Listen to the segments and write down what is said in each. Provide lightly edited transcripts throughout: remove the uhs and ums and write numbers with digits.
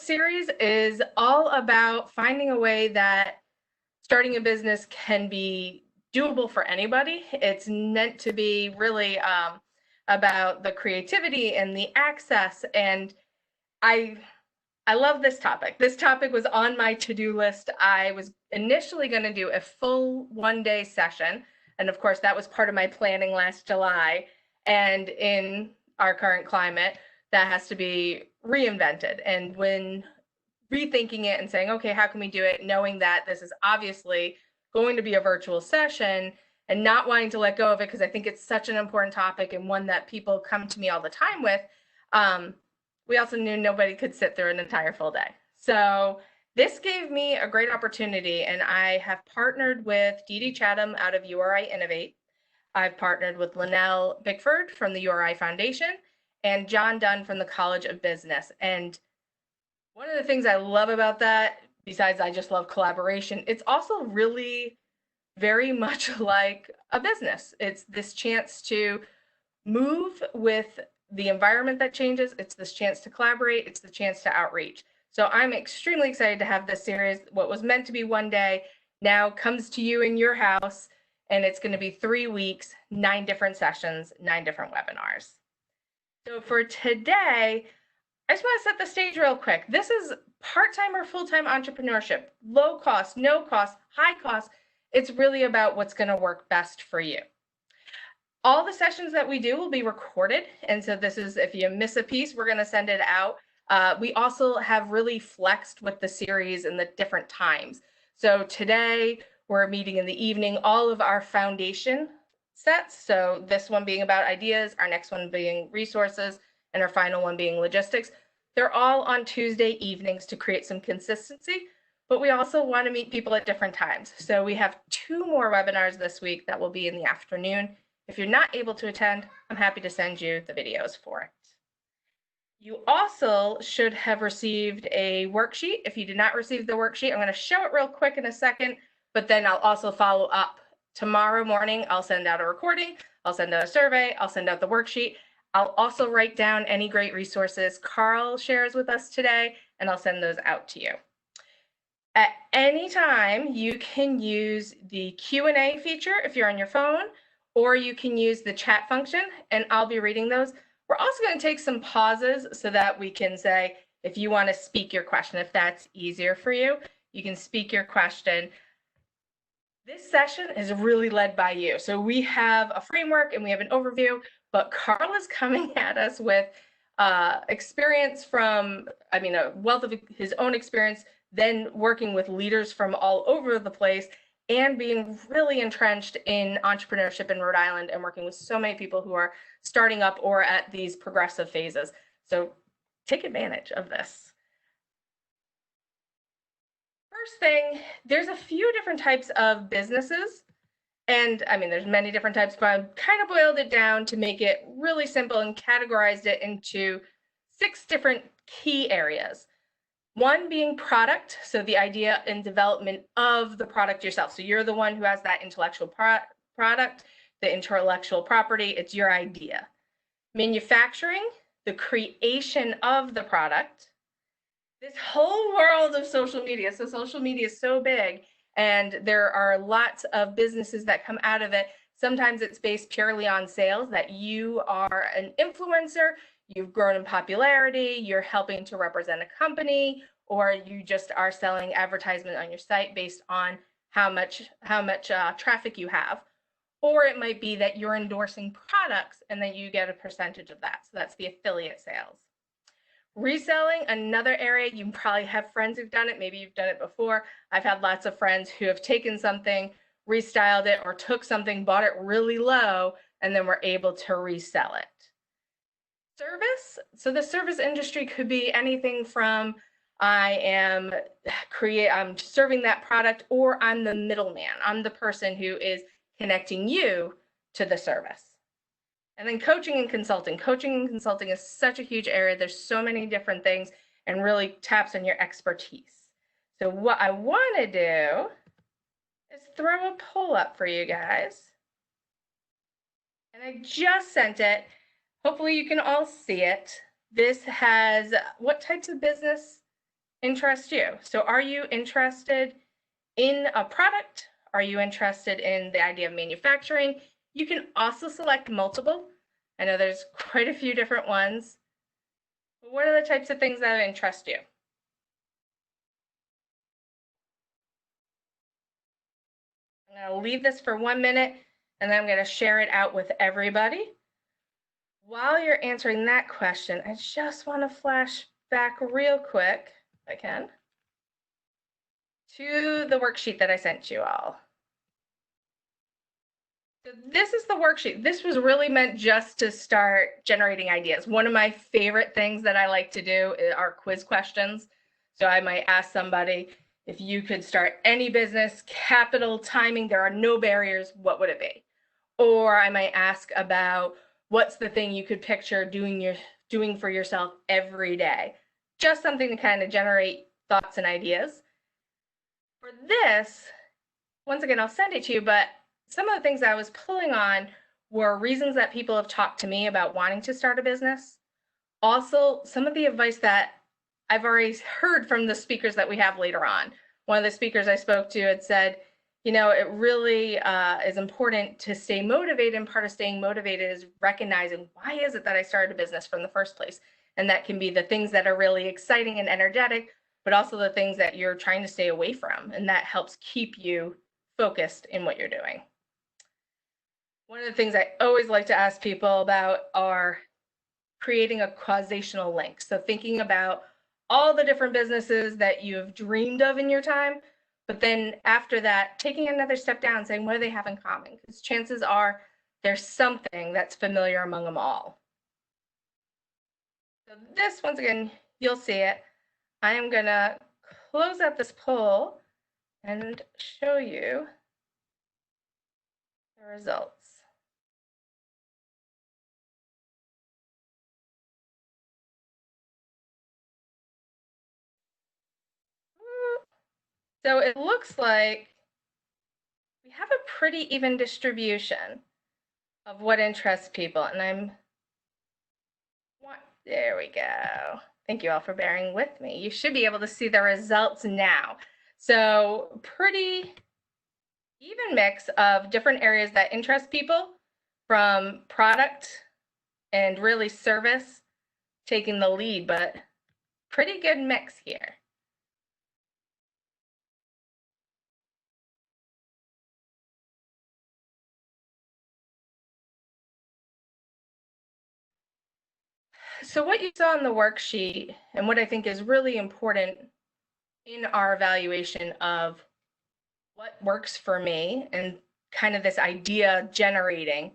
series is all about finding a way that starting a business can be doable for anybody. It's meant to be really about the creativity and the access. And I I love this topic. This topic was on my to-do list. I was initially going to do a full one-day session. And of course, that was part of my planning last July. And in our current climate, that has to be reinvented. And when rethinking it and saying, okay, how can we do it? Knowing that this is obviously going to be a virtual session and not wanting to let go of it because I think it's such an important topic and one that people come to me all the time with. We also knew nobody could sit through an entire full day. So this gave me a great opportunity, and I have partnered with Dee Dee Chatham out of URI Innovate. I've partnered with Linnell Bickford from the URI Foundation and John Dunn from the College of Business. And one of the things I love about that, besides I just love collaboration, it's also really very much like a business. It's this chance to move with the environment that changes. It's this chance to collaborate. It's the chance to outreach. So I'm extremely excited to have this series. What was meant to be one day now comes to you in your house, and it's going to be 3 weeks, 9 different sessions, 9 different webinars. So for today, I just want to set the stage real quick. This is part-time or full-time entrepreneurship, low cost, no cost, high cost. It's really about what's going to work best for you. All the sessions that we do will be recorded. And so this is, if you miss a piece, we're going to send it out. We also have really flexed with the series and the different times. So today we're meeting in the evening, all of our foundation sets. So this one being about ideas, our next one being resources, and our final one being logistics. They're all on Tuesday evenings to create some consistency, but we also want to meet people at different times. So we have 2 more webinars this week that will be in the afternoon. If you're not able to attend, I'm happy to send you the videos for it. You also should have received a worksheet. If you did not receive the worksheet, I'm going to show it real quick in a second, but then I'll also follow up. Tomorrow morning, I'll send out a recording, I'll send out a survey, I'll send out the worksheet. I'll also write down any great resources Karl shares with us today, and I'll send those out to you. At any time, you can use the Q&A feature if you're on your phone, or you can use the chat function, and I'll be reading those. We're also going to take some pauses so that we can say, if you want to speak your question, if that's easier for you, you can speak your question. This session is really led by you. So we have a framework and we have an overview, but Karl is coming at us with experience from, a wealth of his own experience, then working with leaders from all over the place and being really entrenched in entrepreneurship in Rhode Island and working with so many people who are starting up or at these progressive phases. So take advantage of this. First thing, there's a few different types of businesses. And there's many different types, but I've kind of boiled it down to make it really simple and categorized it into 6 different key areas. One being product, so the idea and development of the product yourself. So you're the one who has that intellectual product, the intellectual property, it's your idea. Manufacturing, the creation of the product. This whole world of social media. So social media is so big, and there are lots of businesses that come out of it. Sometimes it's based purely on sales, that you are an influencer, you've grown in popularity, you're helping to represent a company, or you just are selling advertisement on your site based on how much traffic you have. Or it might be that you're endorsing products and then you get a percentage of that. So that's the affiliate sales. Reselling, another area. You probably have friends who've done it. Maybe you've done it before. I've had lots of friends who have taken something, restyled it, or took something, bought it really low, and then were able to resell it. Service. So the service industry could be anything from I'm serving that product, or I'm the middleman. I'm the person who is connecting you to the service. And then coaching and consulting. Coaching and consulting is such a huge area. There's so many different things and really taps on your expertise. So what I want to do is throw a poll up for you guys. And I just sent it. Hopefully you can all see it. This has what types of business interest you? So are you interested in a product? Are you interested in the idea of manufacturing? You can also select multiple. I know there's quite a few different ones. But what are the types of things that interest you? I'm going to leave this for 1 minute and then I'm going to share it out with everybody. While you're answering that question, I just want to flash back real quick, if I can, to the worksheet that I sent you all. So this is the worksheet. This was really meant just to start generating ideas. One of my favorite things that I like to do are quiz questions. So I might ask somebody, if you could start any business, capital, timing, there are no barriers, what would it be? Or I might ask about what's the thing you could picture doing for yourself every day. Just something to kind of generate thoughts and ideas. For this, once again, I'll send it to you, but some of the things I was pulling on were reasons that people have talked to me about wanting to start a business. Also, some of the advice that I've already heard from the speakers that we have later on. One of the speakers I spoke to had said, you know, it really is important to stay motivated, and part of staying motivated is recognizing why is it that I started a business from the first place? And that can be the things that are really exciting and energetic, but also the things that you're trying to stay away from, and that helps keep you focused in what you're doing. One of the things I always like to ask people about are creating a causational link. So thinking about all the different businesses that you've dreamed of in your time, but then after that, taking another step down and saying, what do they have in common? Because chances are there's something that's familiar among them all. So this, once again, you'll see it. I am gonna close out this poll and show you the results. So it looks like we have a pretty even distribution of what interests people. And there we go. Thank you all for bearing with me. You should be able to see the results now. So pretty even mix of different areas that interest people, from product and really service taking the lead, but pretty good mix here. So what you saw in the worksheet, and what I think is really important in our evaluation of what works for me and kind of this idea generating,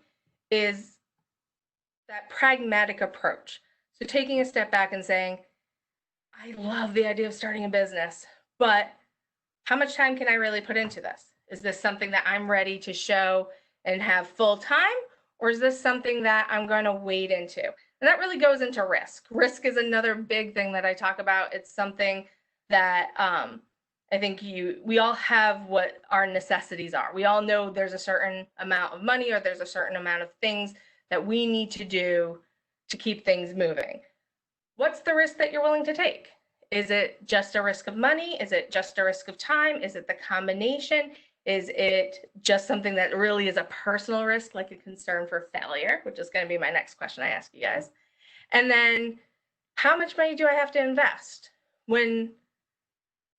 is that pragmatic approach. So taking a step back and saying, I love the idea of starting a business, but how much time can I really put into this? Is this something that I'm ready to show and have full time? Or is this something that I'm going to wade into? And that really goes into risk. Risk is another big thing that I talk about. It's something that I think we all have what our necessities are. We all know there's a certain amount of money, or there's a certain amount of things that we need to do to keep things moving. What's the risk that you're willing to take? Is it just a risk of money? Is it just a risk of time? Is it the combination? Is it just something that really is a personal risk, like a concern for failure, which is going to be my next question I ask you guys? And then how much money do I have to invest? When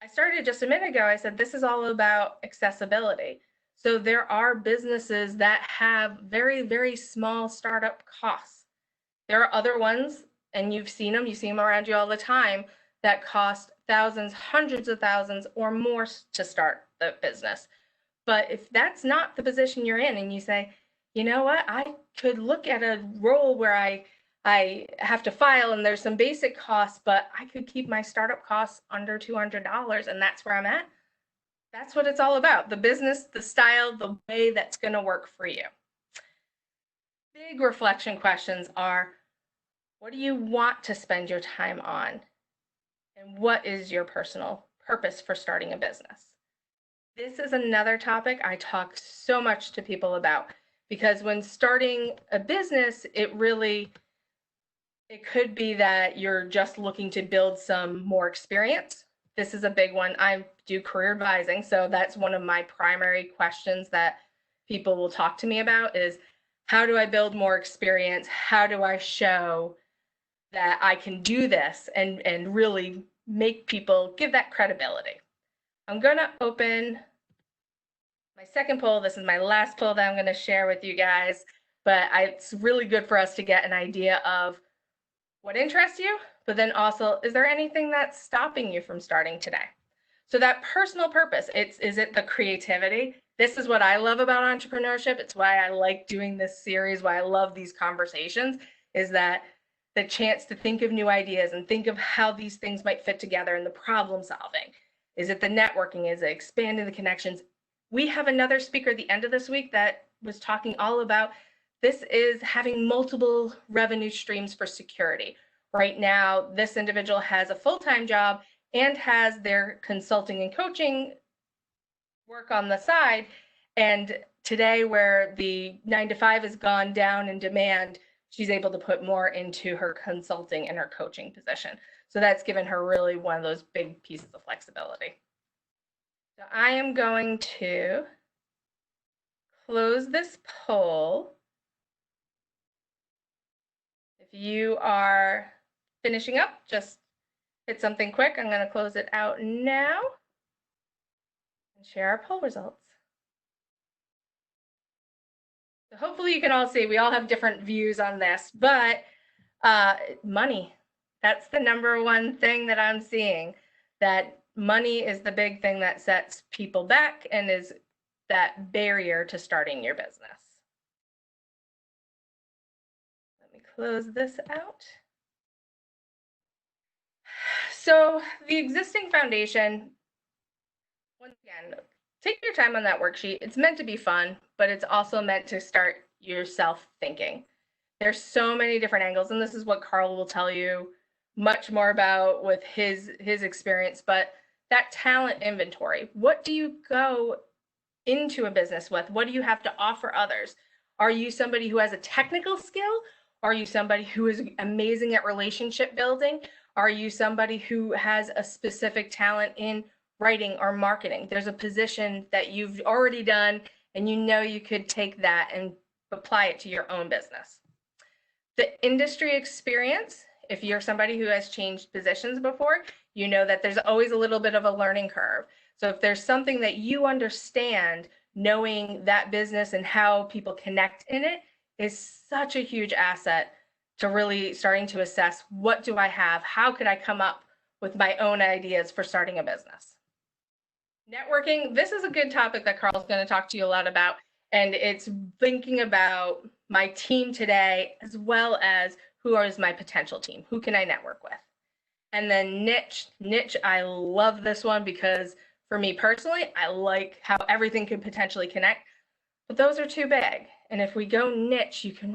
I started just a minute ago, I said this is all about accessibility. So there are businesses that have very, very small startup costs. There are other ones, and you see them around you all the time, that cost thousands, hundreds of thousands, or more to start the business. But if that's not the position you're in, and you say, you know what, I could look at a role where I have to file and there's some basic costs, but I could keep my startup costs under $200, and that's where I'm at. That's what it's all about. The business, the style, the way that's going to work for you. Big reflection questions are, what do you want to spend your time on? And what is your personal purpose for starting a business? This is another topic I talk so much to people about, because when starting a business, it could be that you're just looking to build some more experience, this is a big one. I do career advising, so that's one of my primary questions that people will talk to me about is how do I build more experience? How do I show that I can do this and really make people give that credibility? I'm going to open my second poll. This is my last poll that I'm going to share with you guys, but it's really good for us to get an idea of what interests you, but then also, is there anything that's stopping you from starting today? So that personal purpose, is it the creativity? This is what I love about entrepreneurship. It's why I like doing this series, why I love these conversations, is that the chance to think of new ideas and think of how these things might fit together and the problem solving. Is it the networking? Is it expanding the connections? We have another speaker at the end of this week that was talking all about this is having multiple revenue streams for security. Right now, this individual has a full-time job and has their consulting and coaching work on the side. And today, where the 9-to-5 has gone down in demand, she's able to put more into her consulting and her coaching position. So that's given her really one of those big pieces of flexibility. So I am going to close this poll. If you are finishing up, just hit something quick. I'm going to close it out now and share our poll results. So hopefully you can all see we all have different views on this, but money, that's the number one thing that I'm seeing, that money is the big thing that sets people back and is that barrier to starting your business. Let me close this out. So the existing foundation, once again, take your time on that worksheet. It's meant to be fun, but it's also meant to start yourself thinking. There's so many different angles, and this is what Karl will tell you much more about with his experience, but that talent inventory. What do you go into a business with? What do you have to offer others? Are you somebody who has a technical skill? Are you somebody who is amazing at relationship building? Are you somebody who has a specific talent in writing or marketing? There's a position that you've already done and you know you could take that and apply it to your own business. The industry experience, if you're somebody who has changed positions before, you know that there's always a little bit of a learning curve. So if there's something that you understand, knowing that business and how people connect in it is such a huge asset to really starting to assess, what do I have? How could I come up with my own ideas for starting a business? Networking, this is a good topic that Karl's going to talk to you a lot about, and it's thinking about my team today as well as who is my potential team? Who can I network with? And then niche, I love this one because for me personally, I like how everything could potentially connect, but those are too big. And if we go niche, you can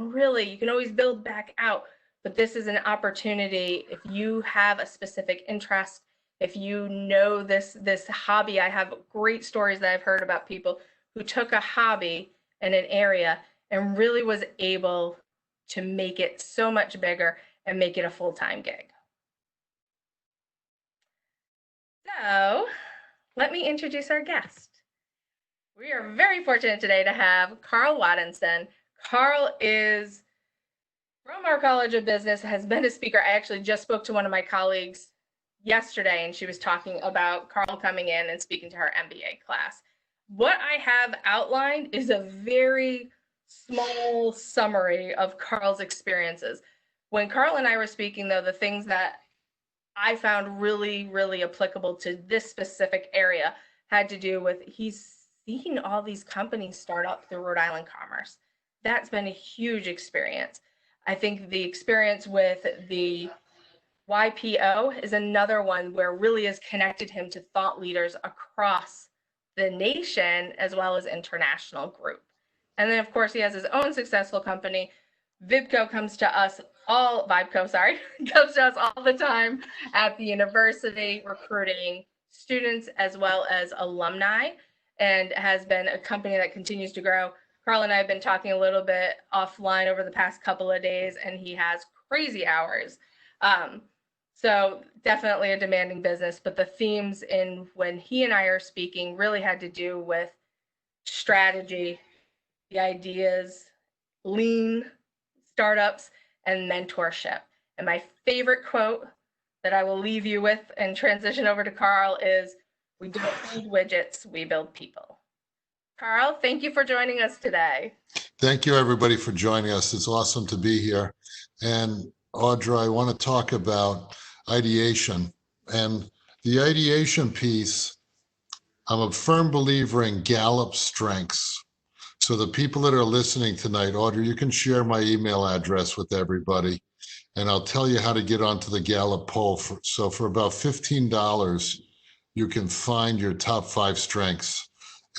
always build back out. But this is an opportunity if you have a specific interest, if you know this hobby. I have great stories that I've heard about people who took a hobby in an area and really was able to make it so much bigger and make it a full-time gig. So let me introduce our guest. We are very fortunate today to have Karl Wadensten. Karl is from our College of Business, has been a speaker. I actually just spoke to one of my colleagues yesterday, and she was talking about Karl coming in and speaking to her MBA class. What I have outlined is a very small summary of Karl's experiences. When Karl and I were speaking, though, the things that I found really, really applicable to this specific area had to do with he's seen all these companies start up through Rhode Island Commerce. That's been a huge experience. I think the experience with the YPO is another one where really has connected him to thought leaders across the nation as well as international group. And then of course he has his own successful company. Vibco comes to us all comes to us all the time at the university, recruiting students as well as alumni, and has been a company that continues to grow. Karl and I have been talking a little bit offline over the past couple of days, and he has crazy hours. So definitely a demanding business, but the themes in when he and I are speaking really had to do with strategy, the ideas, lean startups, and mentorship. And my favorite quote that I will leave you with and transition over to Karl is, "We don't build widgets, we build people." Karl, thank you for joining us today. Thank you, everybody, for joining us. It's awesome to be here. And Audra, I want to talk about ideation. And the ideation piece, I'm a firm believer in Gallup strengths. So the people that are listening tonight, Audra, you can share my email address with everybody, and I'll tell you how to get onto the Gallup poll. So for about $15, you can find your top 5 strengths.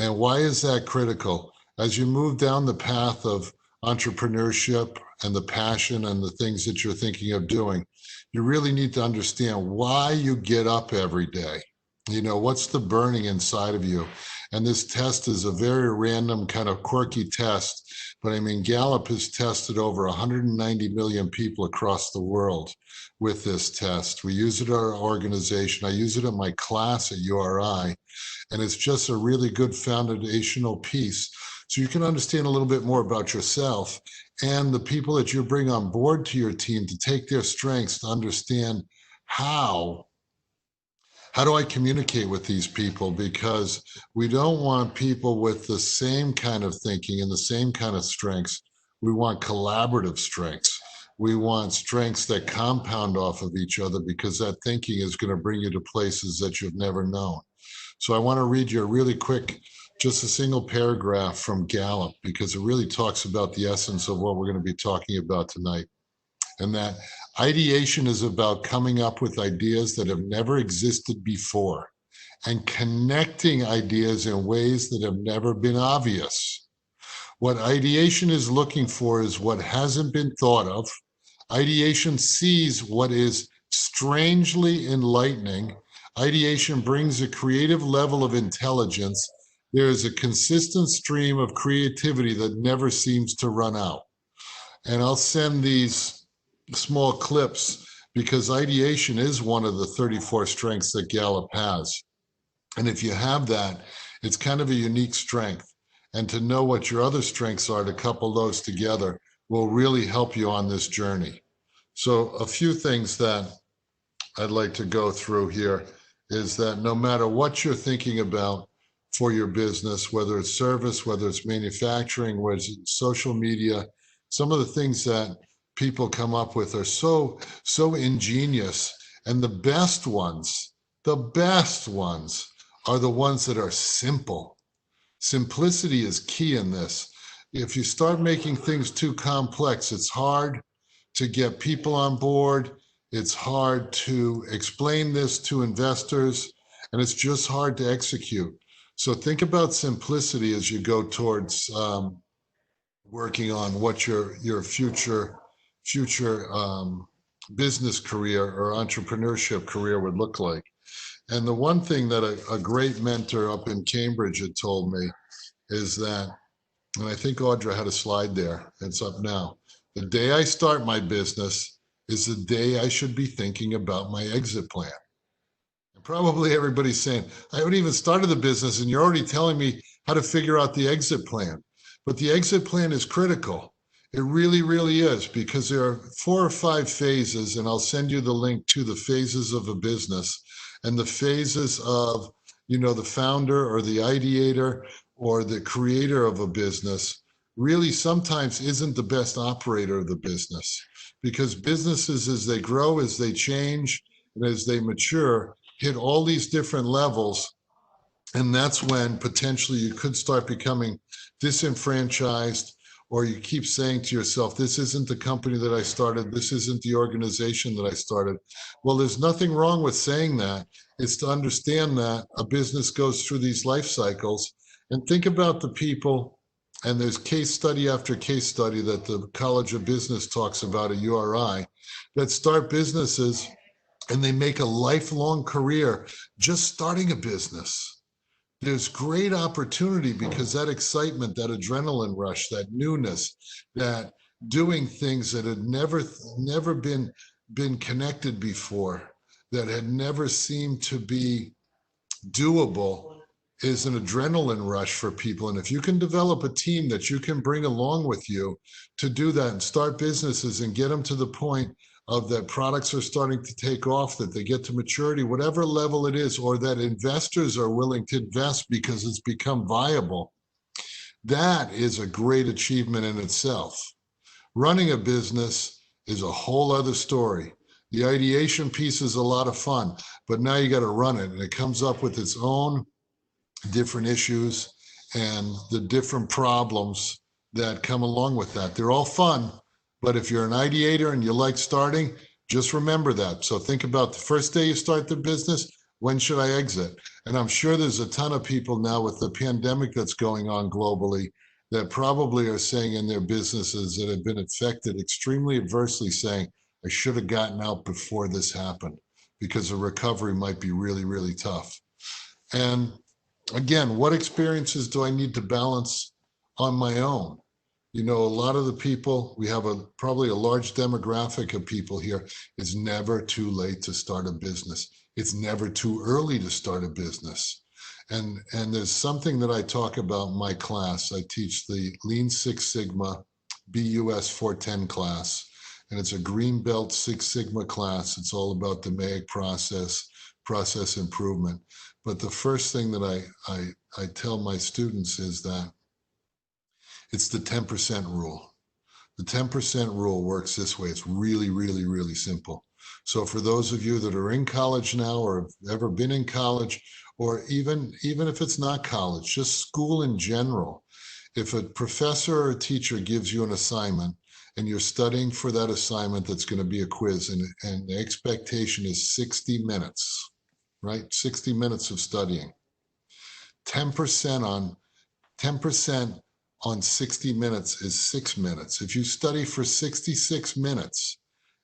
And why is that critical? As you move down the path of entrepreneurship and the passion and the things that you're thinking of doing, you really need to understand why you get up every day. You know, what's the burning inside of you? And this test is a very random, kind of quirky test. But I mean, Gallup has tested over 190 million people across the world with this test. We use it at our organization. I use it in my class at URI. And it's just a really good foundational piece. So you can understand a little bit more about yourself and the people that you bring on board to your team to take their strengths to understand how do I communicate with these people? Because we don't want people with the same kind of thinking and the same kind of strengths. We want collaborative strengths. We want strengths that compound off of each other, because that thinking is going to bring you to places that you've never known. So I want to read you a really quick, just a single paragraph from Gallup, because it really talks about the essence of what we're going to be talking about tonight. And that ideation is about coming up with ideas that have never existed before and connecting ideas in ways that have never been obvious. What ideation is looking for is what hasn't been thought of. Ideation sees what is strangely enlightening. Ideation brings a creative level of intelligence. There is a consistent stream of creativity that never seems to run out. And I'll send these small clips because ideation is one of the 34 strengths that Gallup has. And if you have that, it's kind of a unique strength. And to know what your other strengths are, to couple those together, will really help you on this journey. So a few things that I'd like to go through here is that no matter what you're thinking about for your business, whether it's service, whether it's manufacturing, whether it's social media, some of the things that people come up with are so ingenious. And the best ones are the ones that are simple. Simplicity is key in this. If you start making things too complex, it's hard to get people on board. It's hard to explain this to investors, and it's just hard to execute. So think about simplicity as you go towards working on what your future business career or entrepreneurship career would look like. And the one thing that a great mentor up in Cambridge had told me is that, and I think Audra had a slide there, it's up now, the day I start my business is the day I should be thinking about my exit plan. And probably everybody's saying, I haven't even started the business and you're already telling me how to figure out the exit plan. But the exit plan is critical. It really, really is, because there are 4 or 5 phases, and I'll send you the link to the phases of a business and the phases of, you know, the founder or the ideator or the creator of a business really sometimes isn't the best operator of the business, because businesses, as they grow, as they change, and as they mature, hit all these different levels. And that's when potentially you could start becoming disenfranchised, or you keep saying to yourself, this isn't the company that I started, this isn't the organization that I started. Well, there's nothing wrong with saying that. It's to understand that a business goes through these life cycles. And think about the people, and there's case study after case study that the College of Business talks about at URI, that start businesses and they make a lifelong career just starting a business. There's great opportunity because that excitement, that adrenaline rush, that newness, that doing things that had never been connected before, that had never seemed to be doable is an adrenaline rush for people. And if you can develop a team that you can bring along with you to do that and start businesses and get them to the point of that products are starting to take off, that they get to maturity, whatever level it is, or that investors are willing to invest because it's become viable, that is a great achievement in itself. Running a business is a whole other story. The ideation piece is a lot of fun, but now you got to run it, and it comes up with its own different issues and the different problems that come along with that. They're all fun, but if you're an ideator and you like starting, just remember that. So think about the first day you start the business, when should I exit? And I'm sure there's a ton of people now with the pandemic that's going on globally that probably are saying in their businesses that have been affected extremely adversely, saying, I should have gotten out before this happened, because the recovery might be really, really tough. And again, what experiences do I need to balance on my own? You know, a lot of the people, we have probably a large demographic of people here. It's never too late to start a business. It's never too early to start a business. And there's something that I talk about in my class. I teach the Lean Six Sigma BUS 410 class, and it's a green belt Six Sigma class. It's all about the DMAIC process improvement. But the first thing that I tell my students is that it's the 10% rule. The 10% rule works this way. It's really, really, really simple. So for those of you that are in college now, or have ever been in college, or even if it's not college, just school in general, if a professor or a teacher gives you an assignment and you're studying for that assignment, that's going to be a quiz, and the expectation is 60 minutes, right? 60 minutes of studying. 10% on 60 minutes is 6 minutes. If you study for 66 minutes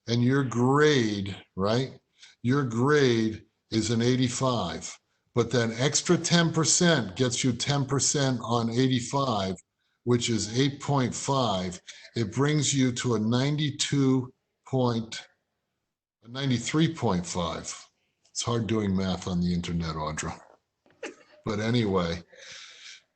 and your grade, right? Your grade is an 85, but that extra 10% gets you 10% on 85, which is 8.5. It brings you to a 93.5. It's hard doing math on the internet, Audra. But anyway,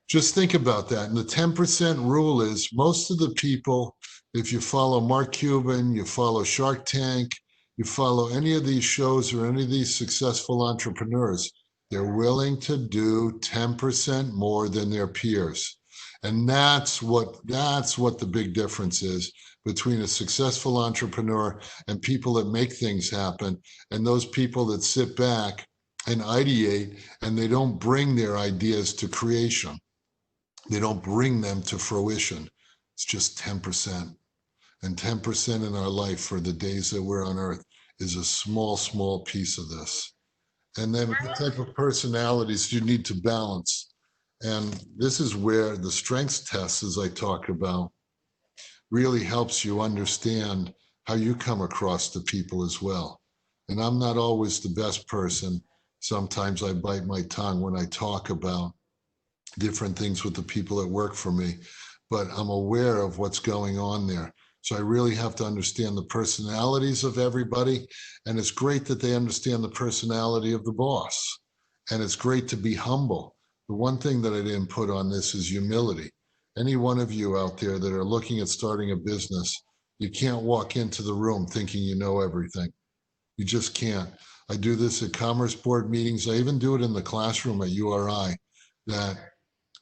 just think about that. And the 10% rule is, most of the people, if you follow Mark Cuban, you follow Shark Tank, you follow any of these shows or any of these successful entrepreneurs, they're willing to do 10% more than their peers. And that's what the big difference is between a successful entrepreneur and people that make things happen, and those people that sit back and ideate, and they don't bring their ideas to creation. They don't bring them to fruition. It's just 10%. And 10% in our life for the days that we're on earth is a small, small piece of this. And then what type of personalities you need to balance. And this is where the strengths test, as I talked about, really helps you understand how you come across to people as well. And I'm not always the best person. Sometimes I bite my tongue when I talk about different things with the people that work for me, but I'm aware of what's going on there. So I really have to understand the personalities of everybody. And it's great that they understand the personality of the boss. And it's great to be humble. The one thing that I didn't put on this is humility. Any one of you out there that are looking at starting a business, you can't walk into the room thinking you know everything. You just can't. I do this at Commerce Board meetings. I even do it in the classroom at URI, that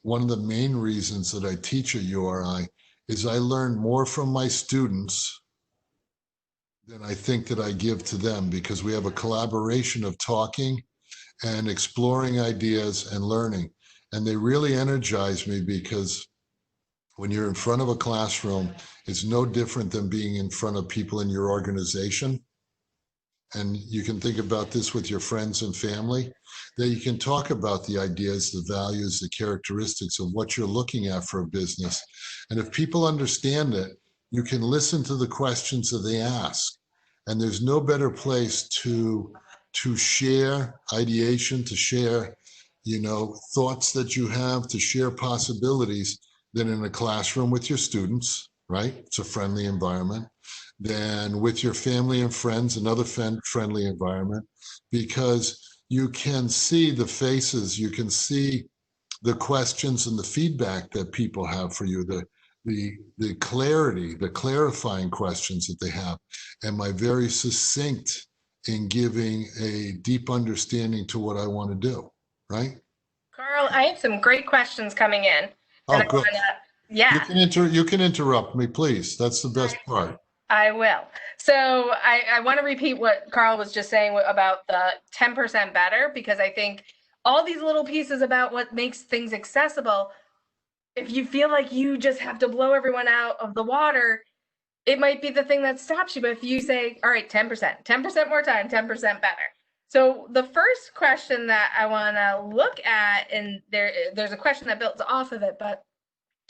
one of the main reasons that I teach at URI is I learn more from my students than I think that I give to them, because we have a collaboration of talking and exploring ideas and learning. And they really energize me, because when you're in front of a classroom, it's no different than being in front of people in your organization. And you can think about this with your friends and family, that you can talk about the ideas, the values, the characteristics of what you're looking at for a business. And if people understand it, you can listen to the questions that they ask. And there's no better place to share ideation, to share, thoughts that you have, to share possibilities, than in a classroom with your students, right? It's a friendly environment. Then with your family and friends, another friendly environment. because you can see the faces, you can see the questions and the feedback that people have for you, the clarity, the clarifying questions that they have. Am I very succinct in giving a deep understanding to what I want to do, right? Carl, I have some great questions coming in. And Oh, good. Yeah. You can interrupt me, please. That's the best part. I will. So I want to repeat what Carl was just saying about the 10% better, because I think all these little pieces about what makes things accessible, if you feel like you just have to blow everyone out of the water, it might be the thing that stops you. But if you say, all right, 10% more time, 10% better. So the first question that I want to look at, and there's a question that builds off of it, but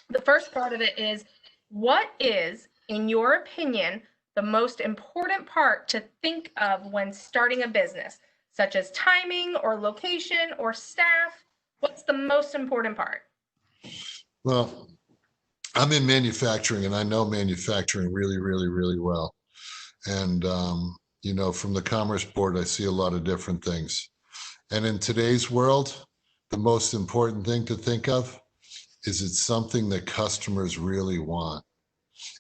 the first part of it is, what is, in your opinion, the most important part to think of when starting a business, such as timing or location or staff? What's the most important part? Well, I'm in manufacturing and I know manufacturing really, really, really well. And, you know, from the Commerce Board, I see a lot of different things. And in today's world, the most important thing to think of is it something that customers really want?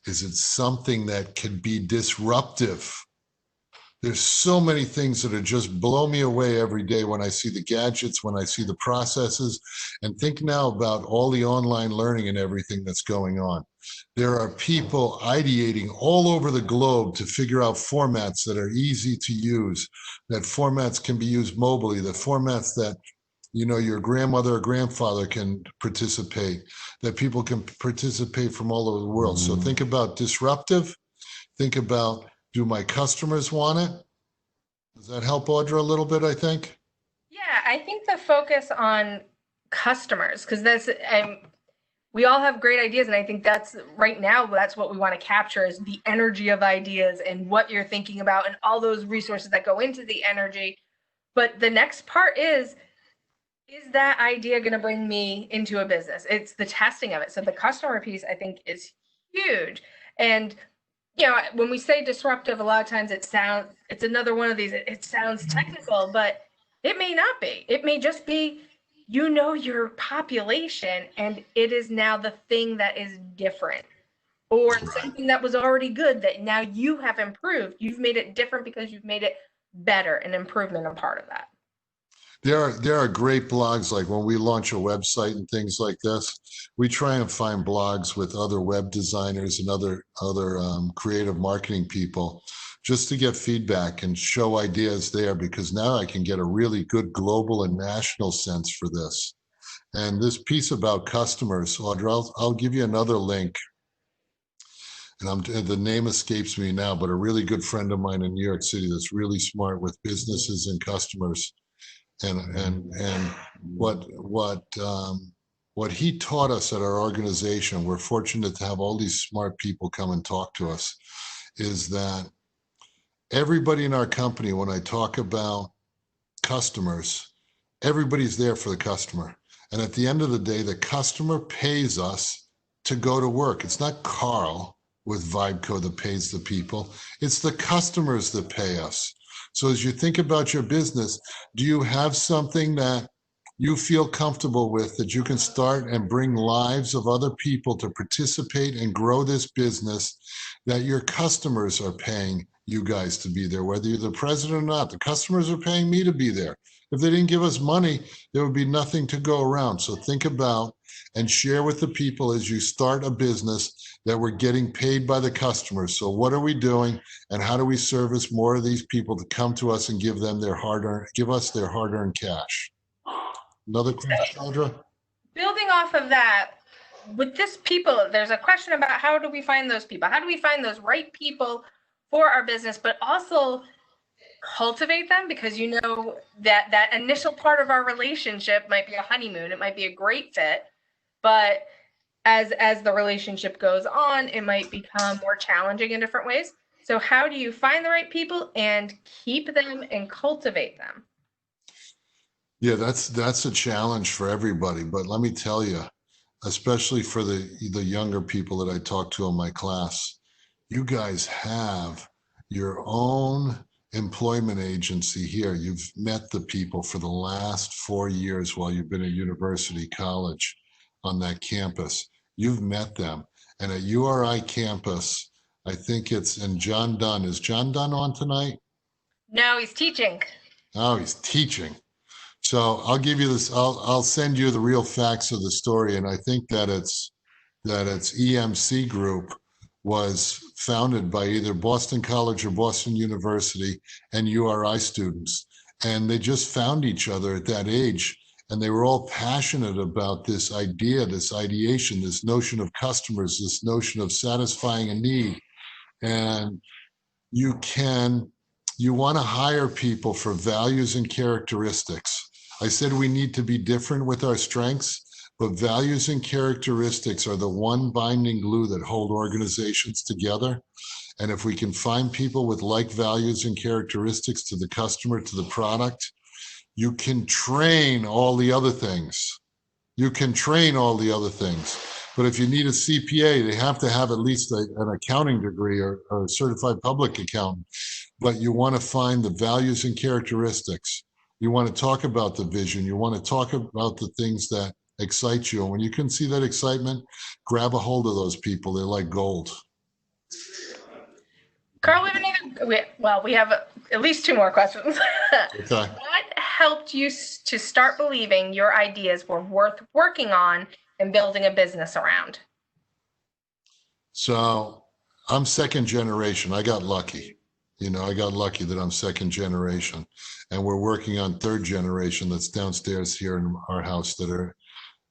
Is it something that could be disruptive? There's so many things that are just blow me away every day when I see the gadgets, when I see the processes, and think now about all the online learning and everything that's going on. There are people ideating all over the globe to figure out formats that are easy to use, that formats can be used mobilely, the formats that, you know, your grandmother or grandfather can participate, that people can participate from all over the world. So think about disruptive, think about, do my customers want it? Does that help Audra a little bit, I think? Yeah, I think the focus on customers, because we all have great ideas, and I think that's right now, that's what we want to capture, is the energy of ideas and what you're thinking about and all those resources that go into the energy. But the next part is that idea going to bring me into a business? It's the testing of it. So the customer piece, I think, is huge. And you know, when we say disruptive, a lot of times it's another one of these, it sounds technical, but it may not be. It may just be, you know, your population, and it is now the thing that is different, or something that was already good that now you have improved. You've made it different because you've made it better, and improvement a part of that. There are great blogs, like when we launch a website and things like this, we try and find blogs with other web designers and other creative marketing people just to get feedback and show ideas there, because now I can get a really good global and national sense for this. And this piece about customers, Audra, I'll give you another link. And the name escapes me now, but a really good friend of mine in New York City that's really smart with businesses and customers. And what he taught us at our organization, we're fortunate to have all these smart people come and talk to us, is that everybody in our company, when I talk about customers, everybody's there for the customer. And at the end of the day, the customer pays us to go to work. It's not Carl with Vibeco that pays the people. It's the customers that pay us. So as you think about your business, do you have something that you feel comfortable with, that you can start and bring lives of other people to participate and grow this business, that your customers are paying you guys to be there, whether you're the president or not? The customers are paying me to be there. If they didn't give us money, there would be nothing to go around. So think about and share with the people as you start a business that we're getting paid by the customers. So what are we doing, and how do we service more of these people to come to us and give us their hard-earned cash? Another question, Audra? Building off of that, with this people, there's a question about how do we find those people? How do we find those right people for our business, but also cultivate them? Because you know that initial part of our relationship might be a honeymoon, it might be a great fit, but as the relationship goes on, it might become more challenging in different ways. So how do you find the right people and keep them and cultivate them? Yeah, that's a challenge for everybody. But let me tell you, especially for the younger people that I talk to in my class, you guys have your own employment agency here. You've met the people for the last 4 years while you've been at university, college, on that campus. You've met them. And at URI campus, I think and John Dunn, is John Dunn on tonight? No, he's teaching. Oh, he's teaching. So I'll give you this, I'll send you the real facts of the story. And I think that its EMC group was founded by either Boston College or Boston University and URI students. And they just found each other at that age. And they were all passionate about this idea, this ideation, this notion of customers, this notion of satisfying a need. And you want to hire people for values and characteristics. I said we need to be different with our strengths, but values and characteristics are the one binding glue that hold organizations together. And if we can find people with like values and characteristics to the customer, to the product, you can train all the other things. You can train all the other things. But if you need a CPA, they have to have at least an accounting degree or a certified public accountant. But you want to find the values and characteristics. You want to talk about the vision. You want to talk about the things that excite you. And when you can see that excitement, grab a hold of those people. They're like gold. Karl, we have at least 2 more questions. Okay. What helped you to start believing your ideas were worth working on and building a business around? So I'm second generation. I got lucky. I got lucky that I'm second generation, and we're working on third generation that's downstairs here in our house that are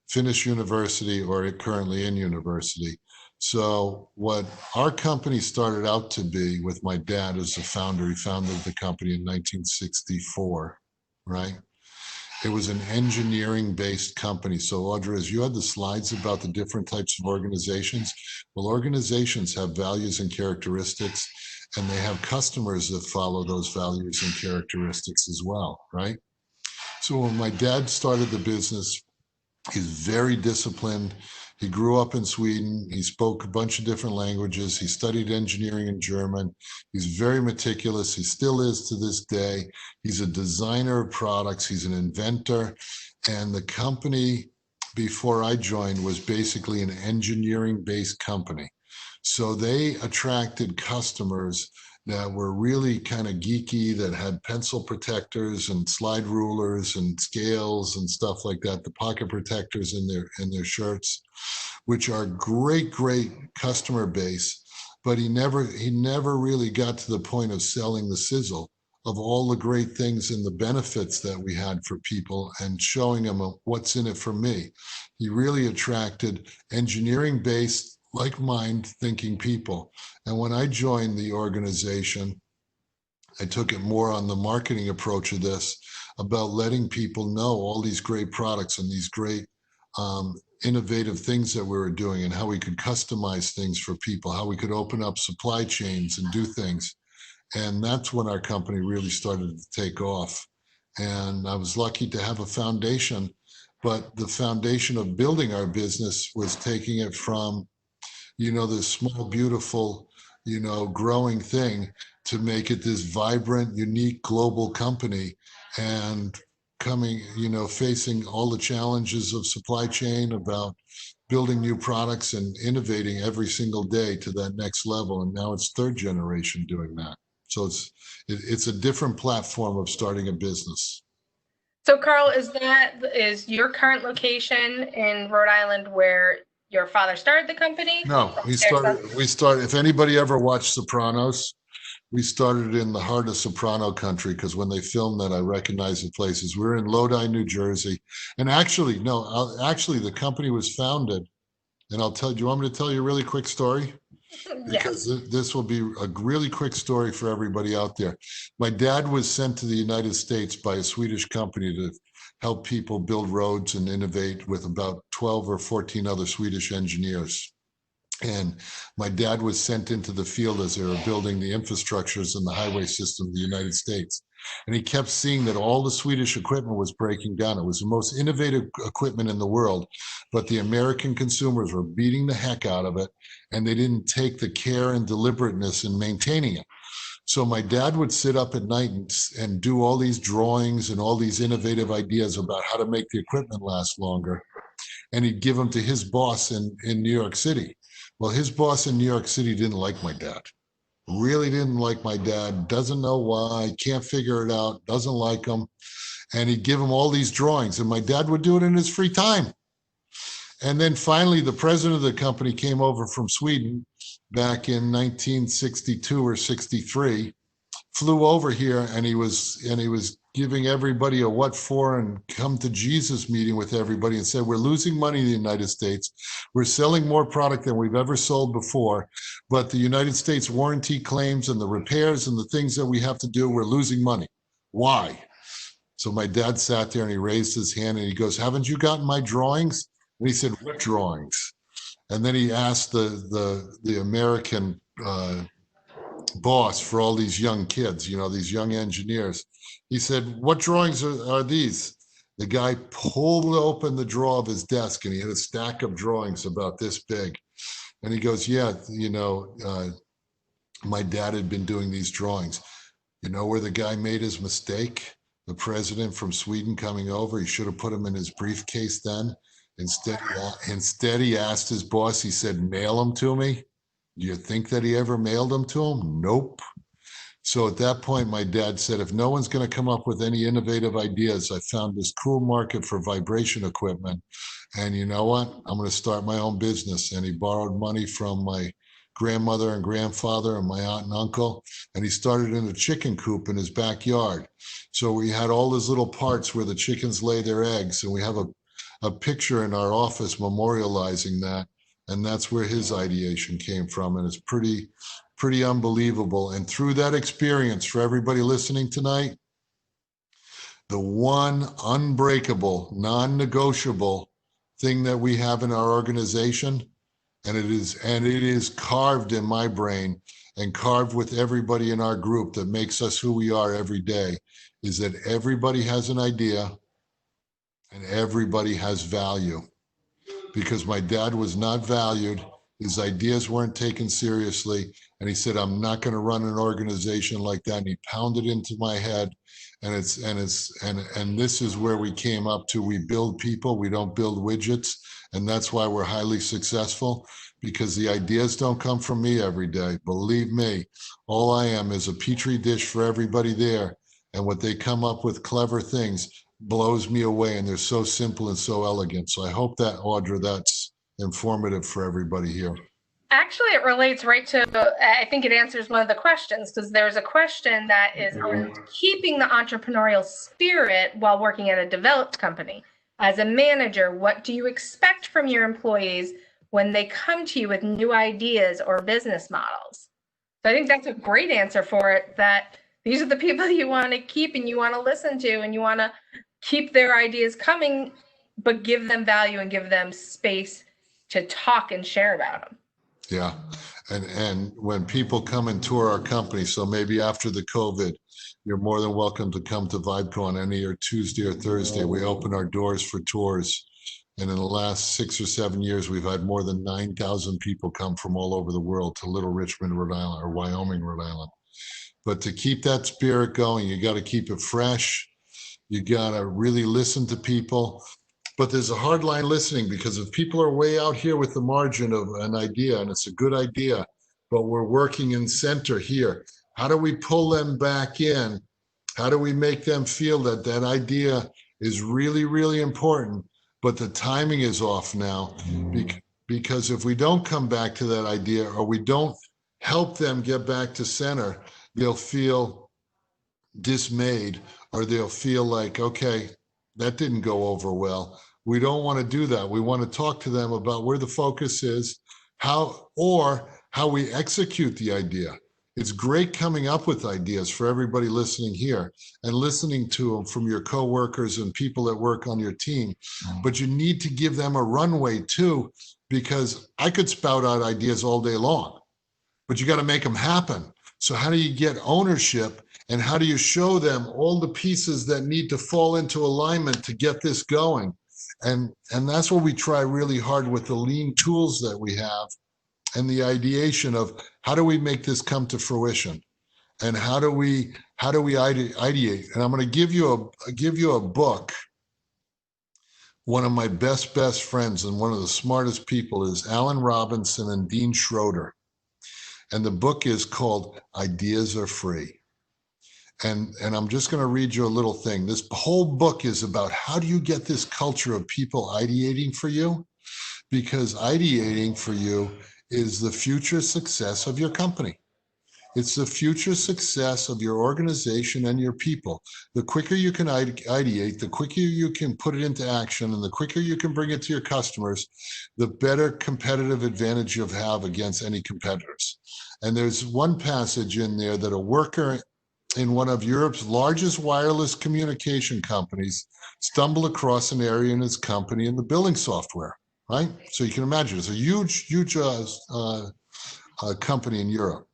finished university or currently in university. So what our company started out to be, with my dad as the founder, he founded the company in 1964, right? It was an engineering-based company. So Audra, as you had the slides about the different types of organizations, well, organizations have values and characteristics, and they have customers that follow those values and characteristics as well, right? So when my dad started the business, he's very disciplined. He grew up in Sweden. He spoke a bunch of different languages. He studied engineering in German. He's very meticulous. He still is to this day. He's a designer of products. He's an inventor. And the company, before I joined, was basically an engineering-based company. So they attracted customers that were really kind of geeky, that had pencil protectors and slide rulers and scales and stuff like that, the pocket protectors in their shirts, which are great customer base. But he never really got to the point of selling the sizzle of all the great things and the benefits that we had for people and showing them what's in it for me. He really attracted engineering-based, like-minded thinking people. And when I joined the organization, I took it more on the marketing approach of this, about letting people know all these great products and these great innovative things that we were doing, and how we could customize things for people, how we could open up supply chains and do things. And that's when our company really started to take off. And I was lucky to have a foundation, but the foundation of building our business was taking it from this small, beautiful, growing thing, to make it this vibrant, unique global company, and facing all the challenges of supply chain, about building new products and innovating every single day to that next level. And now it's third generation doing that. So it's a different platform of starting a business. So Karl, is your current location in Rhode Island where your father started the company? No, we started, if anybody ever watched Sopranos, we started in the heart of Soprano country, because when they filmed that, I recognized the places. We're in Lodi, New Jersey. And actually, the company was founded, and do you want me to tell you a really quick story? Because this will be a really quick story for everybody out there. My dad was sent to the United States by a Swedish company to help people build roads and innovate, with about 12 or 14 other Swedish engineers. And my dad was sent into the field as they were building the infrastructures and the highway system of the United States. And he kept seeing that all the Swedish equipment was breaking down. It was the most innovative equipment in the world, but the American consumers were beating the heck out of it, and they didn't take the care and deliberateness in maintaining it. So my dad would sit up at night and do all these drawings and all these innovative ideas about how to make the equipment last longer. And he'd give them to his boss in New York City. Well, his boss in New York City didn't like my dad. Really didn't like my dad. Doesn't know why. Can't figure it out. Doesn't like him. And he'd give him all these drawings. And my dad would do it in his free time. And then finally, the president of the company came over from Sweden back in 1962 or 63, flew over here, and he was giving everybody a what for and come to Jesus meeting with everybody, and said, we're losing money in the United States. We're selling more product than we've ever sold before, but the United States warranty claims and the repairs and the things that we have to do, we're losing money. Why? So my dad sat there and he raised his hand and he goes, haven't you gotten my drawings? And he said, what drawings? And then he asked the American boss for all these young kids, you know, these young engineers. He said, what drawings are these? The guy pulled open the drawer of his desk and he had a stack of drawings about this big. And he goes, yeah, you know, my dad had been doing these drawings. You know where the guy made his mistake? The president from Sweden coming over, he should have put him in his briefcase then. Instead, he asked his boss, he said, mail them to me. Do you think that he ever mailed them to him? Nope. So at that point, my dad said, if no one's going to come up with any innovative ideas, I found this cool market for vibration equipment. And you know what? I'm going to start my own business. And he borrowed money from my grandmother and grandfather and my aunt and uncle. And he started in a chicken coop in his backyard. So we had all those little parts where the chickens lay their eggs. And we have a picture in our office memorializing that. And that's where his ideation came from. And it's pretty unbelievable. And through that experience, for everybody listening tonight, the one unbreakable, non-negotiable thing that we have in our organization, and it is carved in my brain and carved with everybody in our group that makes us who we are every day, is that everybody has an idea and everybody has value. Because my dad was not valued, his ideas weren't taken seriously, and he said, I'm not going to run an organization like that. And he pounded into my head. And this is where we came up to. We build people, we don't build widgets. And that's why we're highly successful, because the ideas don't come from me every day. Believe me, all I am is a petri dish for everybody there. And what they come up with, clever things, blows me away, and they're so simple and so elegant. So I hope that, Audra, that's informative for everybody here. Actually, it relates right to, I think it answers one of the questions, because there's a question that is on keeping the entrepreneurial spirit while working at a developed company. As a manager, what do you expect from your employees when they come to you with new ideas or business models? So I think that's a great answer for it, that these are the people you want to keep and you want to listen to, and you want to keep their ideas coming, but give them value and give them space to talk and share about them. Yeah. And when people come and tour our company, so maybe after the COVID, you're more than welcome to come to VibeCon any or Tuesday or Thursday. We open our doors for tours. And in the last 6 or 7 years, we've had more than 9,000 people come from all over the world to Little Richmond, Rhode Island, or Wyoming, Rhode Island. But to keep that spirit going, you got to keep it fresh. You got to really listen to people. But there's a hard line listening, because if people are way out here with the margin of an idea, and it's a good idea, but we're working in center here, how do we pull them back in? How do we make them feel that that idea is really, really important, but the timing is off now? Because if we don't come back to that idea, or we don't help them get back to center, they'll feel dismayed, or they'll feel like, okay, that didn't go over well. We don't want to do that. We want to talk to them about where the focus is, how we execute the idea. It's great coming up with ideas for everybody listening here and listening to them from your coworkers and people that work on your team. But you need to give them a runway too, because I could spout out ideas all day long, but you got to make them happen. So how do you get ownership, and how do you show them all the pieces that need to fall into alignment to get this going? And that's what we try really hard with the lean tools that we have, and the ideation of how do we make this come to fruition? And how do we ideate? And I'm going to give you a book. One of my best friends and one of the smartest people is Alan Robinson and Dean Schroeder. And the book is called Ideas Are Free. And I'm just going to read you a little thing. This whole book is about how do you get this culture of people ideating for you? Because ideating for you is the future success of your company. It's the future success of your organization and your people. The quicker you can ideate, the quicker you can put it into action, and the quicker you can bring it to your customers, the better competitive advantage you'll have against any competitors. And there's one passage in there that a worker in one of Europe's largest wireless communication companies stumbled across an area in his company in the billing software, right? So you can imagine it's a huge company in Europe.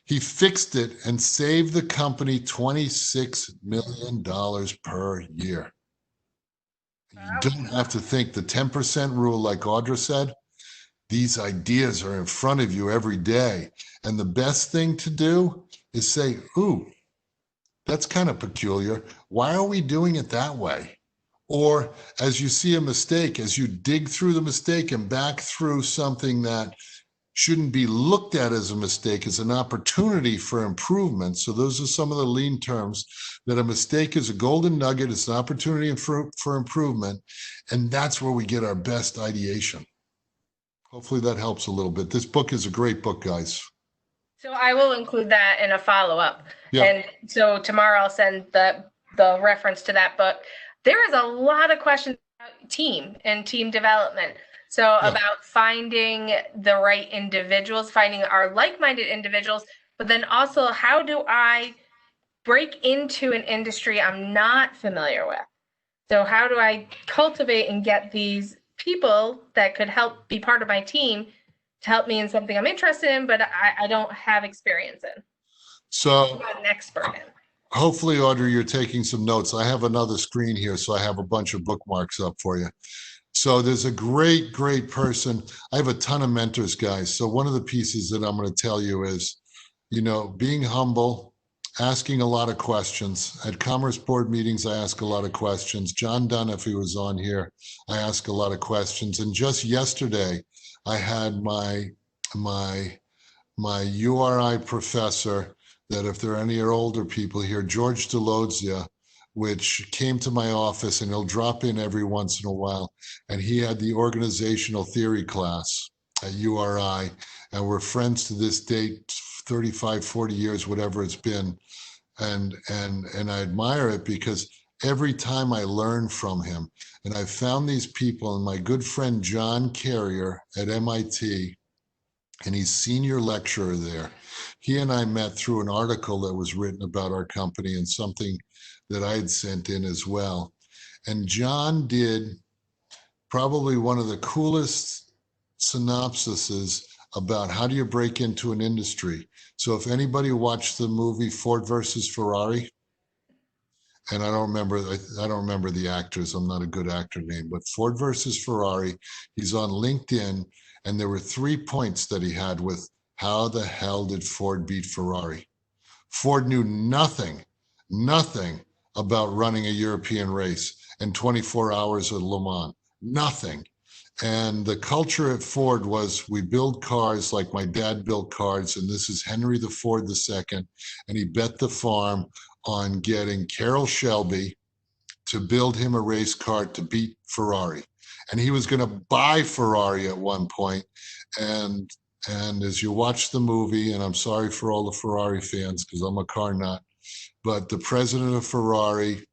He fixed it and saved the company $26 million per year. You don't have to think the 10% rule, like Audra said. These ideas are in front of you every day. And the best thing to do is say, ooh, that's kind of peculiar. Why are we doing it that way? Or as you see a mistake, as you dig through the mistake and back through something that shouldn't be looked at as a mistake, as an opportunity for improvement. So those are some of the lean terms, that a mistake is a golden nugget. It's an opportunity for improvement. And that's where we get our best ideation. Hopefully that helps a little bit. This book is a great book, guys. So I will include that in a follow-up. Yeah. And so tomorrow I'll send the reference to that book. There is a lot of questions about team and team development. So Yeah. about finding the right individuals, finding our like-minded individuals, but then also how do I break into an industry I'm not familiar with? So how do I cultivate and get these people that could help be part of my team to help me in something I'm interested in, but I don't have experience in? So I'm not an expert in. hopefully, Audrey, you're taking some notes. I have another screen here, so I have a bunch of bookmarks up for you. So there's a great person. I have a ton of mentors, guys. So one of the pieces that I'm going to tell you is, being humble, asking a lot of questions. At Commerce Board meetings, I ask a lot of questions. John Dunn, if he was on here, I ask a lot of questions. And just yesterday, I had my URI professor, that if there are any older people here, George Delodzia, which came to my office, and he'll drop in every once in a while. And he had the organizational theory class at URI, and we're friends to this date, 35, 40 years, whatever it's been. And I admire it because every time I learn from him, and I found these people, and my good friend John Carrier at MIT, and he's senior lecturer there. He and I met through an article that was written about our company and something that I had sent in as well. And John did probably one of the coolest synopsises about how do you break into an industry. So if anybody watched the movie Ford versus Ferrari, and I don't remember the actors, I'm not a good actor name, but Ford versus Ferrari, he's on LinkedIn, and there were 3 points that he had with how the hell did Ford beat Ferrari? Ford knew nothing about running a European race and 24 hours at Le Mans, nothing. And the culture at Ford was, we build cars like my dad built cars, and this is Henry the Ford II, and he bet the farm on getting Carroll Shelby to build him a race car to beat Ferrari. And he was going to buy Ferrari at one point. And as you watch the movie, and I'm sorry for all the Ferrari fans because I'm a car nut, but the president of Ferrari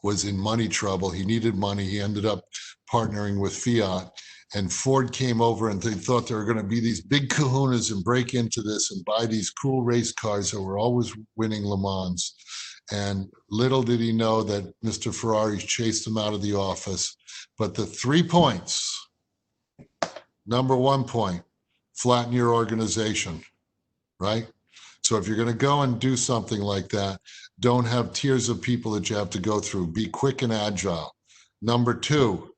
was in money trouble. He needed money. He ended up partnering with Fiat. And Ford came over, and they thought there were going to be these big kahunas and break into this and buy these cool race cars that were always winning Le Mans. And little did he know that Mr. Ferrari chased him out of the office. But the 3 points, number 1 point, flatten your organization, right? So if you're going to go and do something like that, don't have tiers of people that you have to go through. Be quick and agile. Number 2,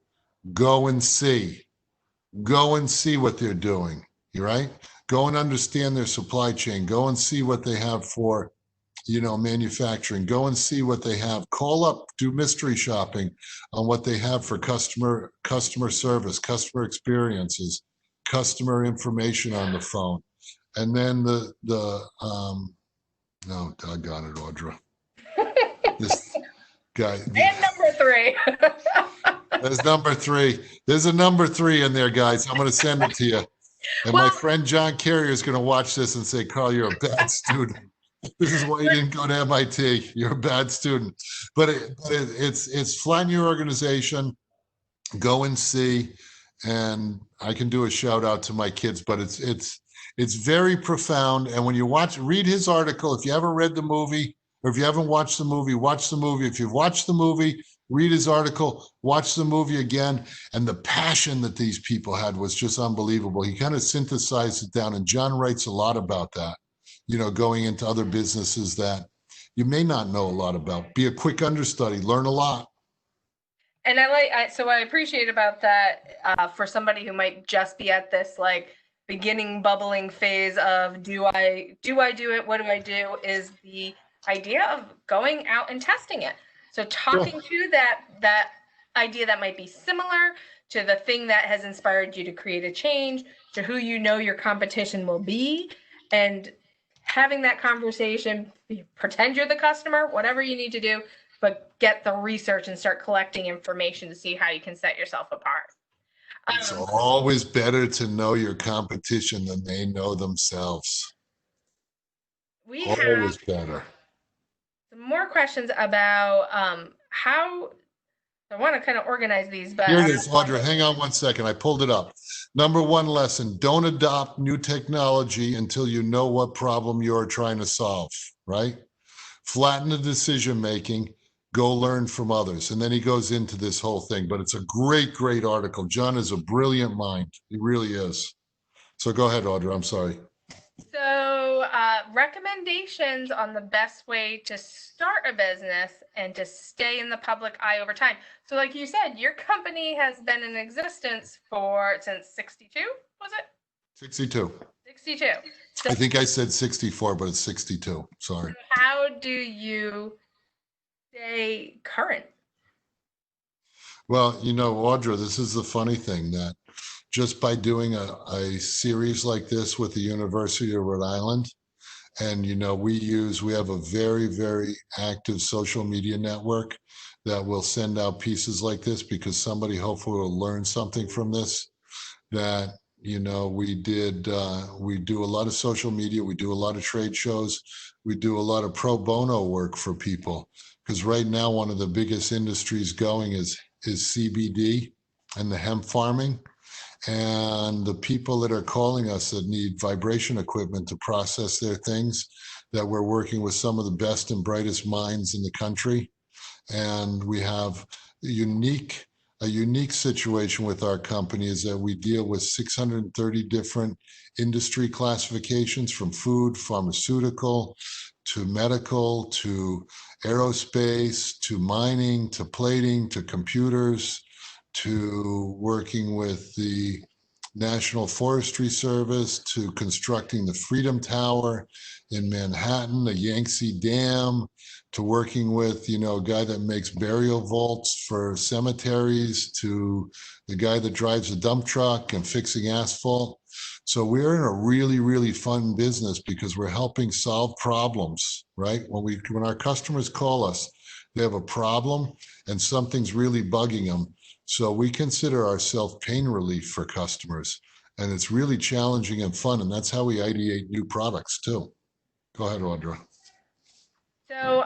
go and see. Go and see what they're doing, right? Go and understand their supply chain. Go and see what they have for, manufacturing. Go and see what they have. Call up, do mystery shopping on what they have for customer service, customer experiences, customer information on the phone. And then no, doggone it, Audra. This guy. And number 3. There's number 3. There's a number 3 in there, guys. I'm going to send it to you. And my friend John Carrier is going to watch this and say, Karl, you're a bad student. This is why you didn't go to MIT. You're a bad student. But it's flatten your organization, go and see, and I can do a shout out to my kids, but it's very profound. And when you read his article, if you haven't read the movie, or if you haven't watched the movie, watch the movie. If you've watched the movie, read his article, watch the movie again. And the passion that these people had was just unbelievable. He kind of synthesized it down, and John writes a lot about that, going into other businesses that you may not know a lot about. Be a quick understudy, learn a lot. And so I appreciate about that for somebody who might just be at this beginning bubbling phase of do I do it? What do I do? Is the idea of going out and testing it. So talking to that idea that might be similar to the thing that has inspired you to create a change, to who your competition will be, and having that conversation, pretend you're the customer, whatever you need to do, but get the research and start collecting information to see how you can set yourself apart. It's always better to know your competition than they know themselves. Always better. Some more questions about how I want to kind of organize these, but here it is, Audra. Hang on one second. I pulled it up. Number 1 lesson: don't adopt new technology until you know what problem you're trying to solve. Right? Flatten the decision making. Go learn from others. And then he goes into this whole thing. But it's a great, great article. John is a brilliant mind. He really is. So go ahead, Audra. I'm sorry. So recommendations on the best way to start a business and to stay in the public eye over time. So like you said, your company has been in existence since 62, was it? 62. 62. So I think I said 64, but it's 62. Sorry. How do you stay current? Well, Audra, this is the funny thing, that just by doing a series like this with the University of Rhode Island, and we have a very, very active social media network that will send out pieces like this, because somebody hopefully will learn something from this. That we do a lot of social media, we do a lot of trade shows, we do a lot of pro bono work for people, because right now one of the biggest industries going is CBD and the hemp farming. And the people that are calling us that need vibration equipment to process their things, that we're working with some of the best and brightest minds in the country. And we have a unique situation with our company, is that we deal with 630 different industry classifications, from food, pharmaceutical, to medical, to aerospace, to mining, to plating, to computers, to working with the National Forestry Service, to constructing the Freedom Tower in Manhattan, the Yangtze Dam, to working with, a guy that makes burial vaults for cemeteries, to the guy that drives a dump truck and fixing asphalt. So we're in a really, really fun business, because we're helping solve problems, right? When our customers call us, they have a problem and something's really bugging them. So we consider ourselves pain relief for customers, and it's really challenging and fun. And that's how we ideate new products too. Go ahead, Audra. So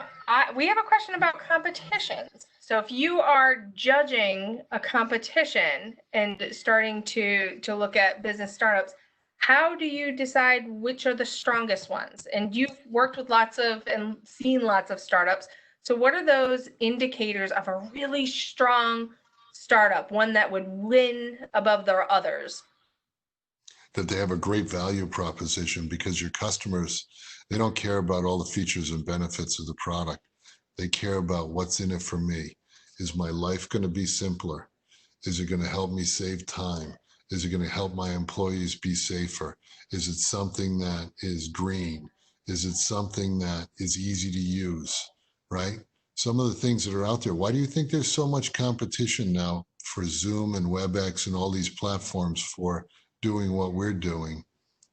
we have a question about competitions. So if you are judging a competition and starting to look at business startups, how do you decide which are the strongest ones? And you've worked with and seen lots of startups. So what are those indicators of a really strong startup, one that would win above the others? That they have a great value proposition, because your customers, they don't care about all the features and benefits of the product. They care about what's in it for me. Is my life going to be simpler? Is it going to help me save time? Is it going to help my employees be safer? Is it something that is green? Is it something that is easy to use, right? Some of the things that are out there. Why do you think there's so much competition now for Zoom and WebEx and all these platforms for doing what we're doing?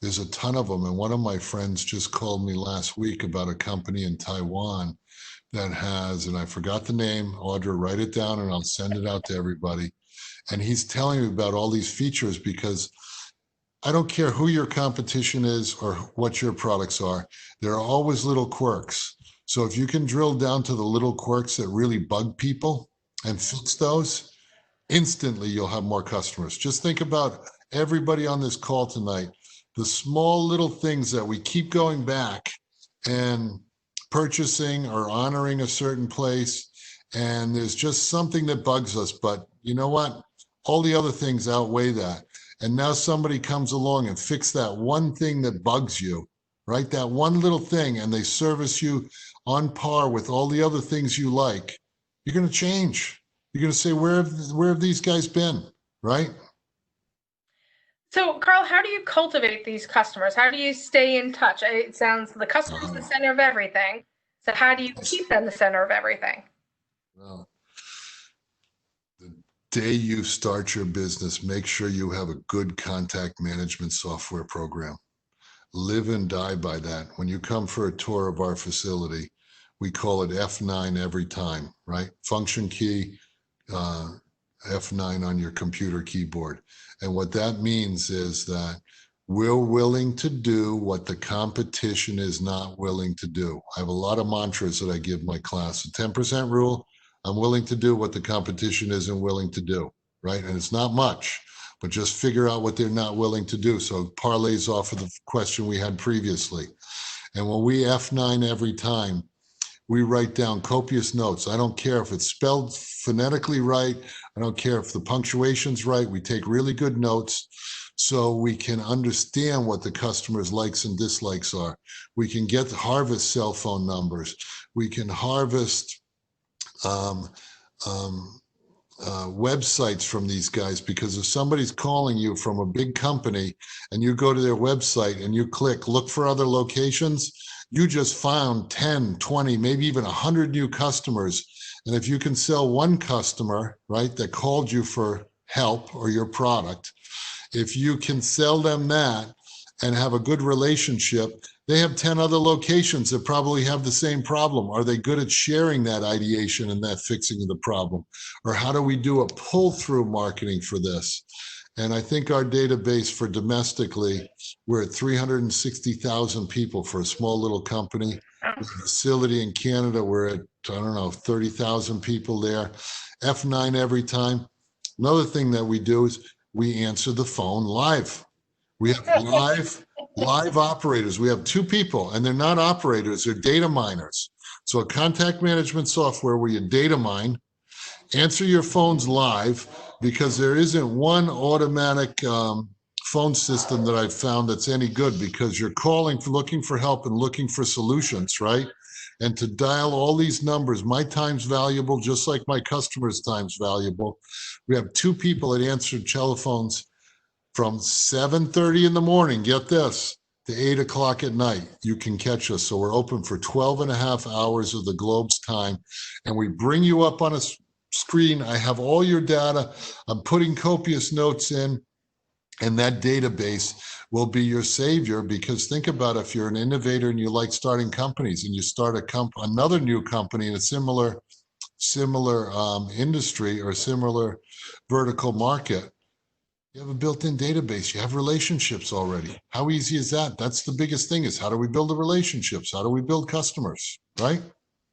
There's a ton of them. And one of my friends just called me last week about a company in Taiwan that has, and I forgot the name, Audra, write it down and I'll send it out to everybody. And he's telling me about all these features because I don't care who your competition is or what your products are, there are always little quirks. So if you can drill down to the little quirks that really bug people and fix those, instantly you'll have more customers. Just think about everybody on this call tonight, the small little things that we keep going back and purchasing or honoring a certain place, and there's just something that bugs us. But you know what? All the other things outweigh that. And now somebody comes along and fix that one thing that bugs you, right? That one little thing, and they service you on par with all the other things you like. You're going to change. You're going to say, where have these guys been, right? So, Karl, how do you cultivate these customers? How do you stay in touch? It sounds the customer's the center of everything. So how do you keep them the center of everything? Well, the day you start your business, make sure you have a good contact management software program. Live and die by that. When you come for a tour of our facility, we call it F9 every time, right? Function key, F9 on your computer keyboard. And what that means is that we're willing to do what the competition is not willing to do. I have a lot of mantras that I give my class. The 10% rule, I'm willing to do what the competition isn't willing to do, right? And it's not much, but just figure out what they're not willing to do. So it parlays off of the question we had previously. And when we F9 every time, we write down copious notes. I don't care if it's spelled phonetically right. I don't care if the punctuation's right. We take really good notes so we can understand what the customer's likes and dislikes are. We can harvest cell phone numbers. We can harvest websites from these guys, because if somebody's calling you from a big company and you go to their website and you click look for other locations, you just found 10, 20, maybe even 100 new customers. And if you can sell one customer, right, that called you for help or your product, if you can sell them that and have a good relationship, they have 10 other locations that probably have the same problem. Are they good at sharing that ideation and that fixing of the problem? Or how do we do a pull-through marketing for this? And I think our database for domestically, we're at 360,000 people for a small little company. With a facility in Canada, we're at, I don't know, 30,000 people there. F9 every time. Another thing that we do is we answer the phone live. We have live operators. We have 2 people, and they're not operators, they're data miners. So a contact management software where you data mine, answer your phones live, because there isn't one automatic phone system that I've found that's any good, because you're calling for looking for help and looking for solutions, right? And to dial all these numbers, my time's valuable, just like my customer's time's valuable. We have 2 people that answered telephones from 7:30 in the morning, get this, to 8 o'clock at night. You can catch us. So we're open for 12 and a half hours of the globe's time. And we bring you up on a screen. I have all your data. I'm putting copious notes in, and that database will be your savior. Because think about if you're an innovator and you like starting companies, and you start another new company in a similar industry or similar vertical market, you have a built-in database. You have relationships already. How easy is that? That's the biggest thing, is how do we build the relationships? How do we build customers, right?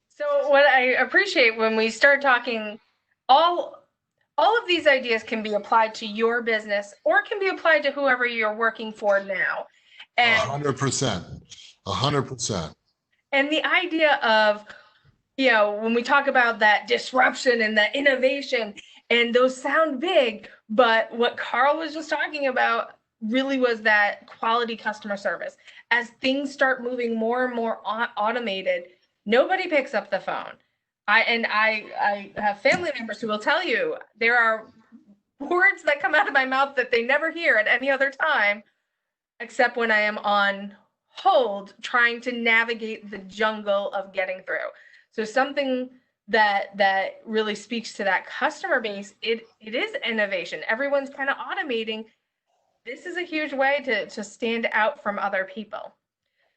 So what I appreciate when we start talking, all of these ideas can be applied to your business, or can be applied to whoever you're working for now. And 100%, 100%. And the idea of, when we talk about that disruption and that innovation, and those sound big, but what Karl was just talking about really was that quality customer service. As things start moving more and more automated, nobody picks up the phone. I have family members who will tell you there are words that come out of my mouth that they never hear at any other time, except when I am on hold trying to navigate the jungle of getting through. So something that really speaks to that customer base, it is innovation. Everyone's kind of automating. This is a huge way to stand out from other people.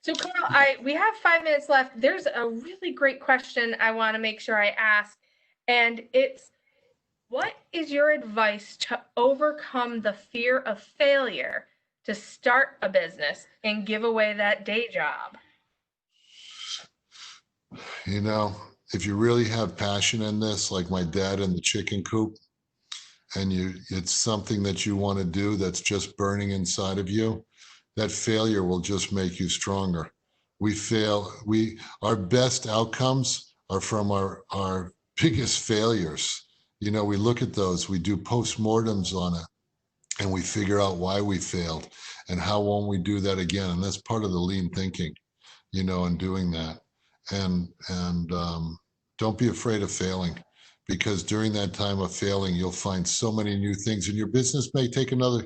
So Carl, we have 5 minutes left. There's a really great question I want to make sure I ask, and it's, what is your advice to overcome the fear of failure to start a business and give away that day job? You know, if you really have passion in this, like my dad in the chicken coop, and it's something that you want to do that's just burning inside of you, that failure will just make you stronger. Our best outcomes are from our biggest failures. You know, we look at those, we do postmortems on it, and we figure out why we failed and how won't we do that again. And that's part of the lean thinking, you know, and doing that. And don't be afraid of failing, because during that time of failing, you'll find so many new things, and your business may take another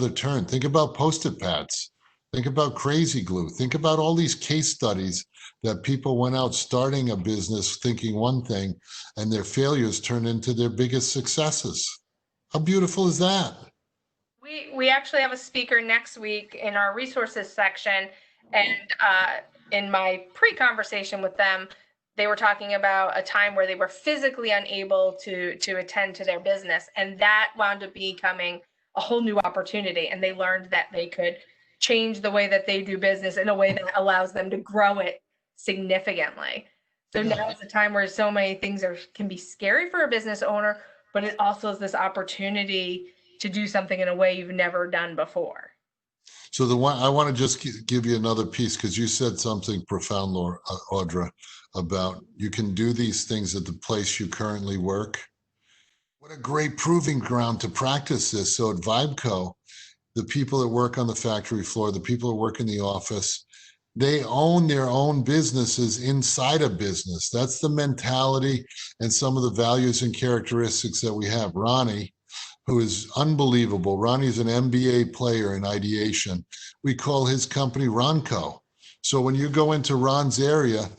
turn. Think about Post-it pads. Think about Crazy Glue. Think about all these case studies that people went out starting a business thinking one thing, and their failures turned into their biggest successes. How beautiful is that? We actually have a speaker next week in our resources section, and in my pre-conversation with them, they were talking about a time where they were physically unable to attend to their business, and that wound up becoming a whole new opportunity. And they learned that they could change the way that they do business in a way that allows them to grow it significantly. So now is a time where so many things can be scary for a business owner, but it also is this opportunity to do something in a way you've never done before. So the one I want to just give you another piece, because you said something profound, Audra, about you can do these things at the place you currently work. What a great proving ground to practice this. So at Vibeco, the people that work on the factory floor, the people that work in the office, they own their own businesses inside a business. That's the mentality and some of the values and characteristics that we have. Ronnie, who is unbelievable. Ronnie's an MBA player in ideation. We call his company Ronco. So when you go into Ron's area,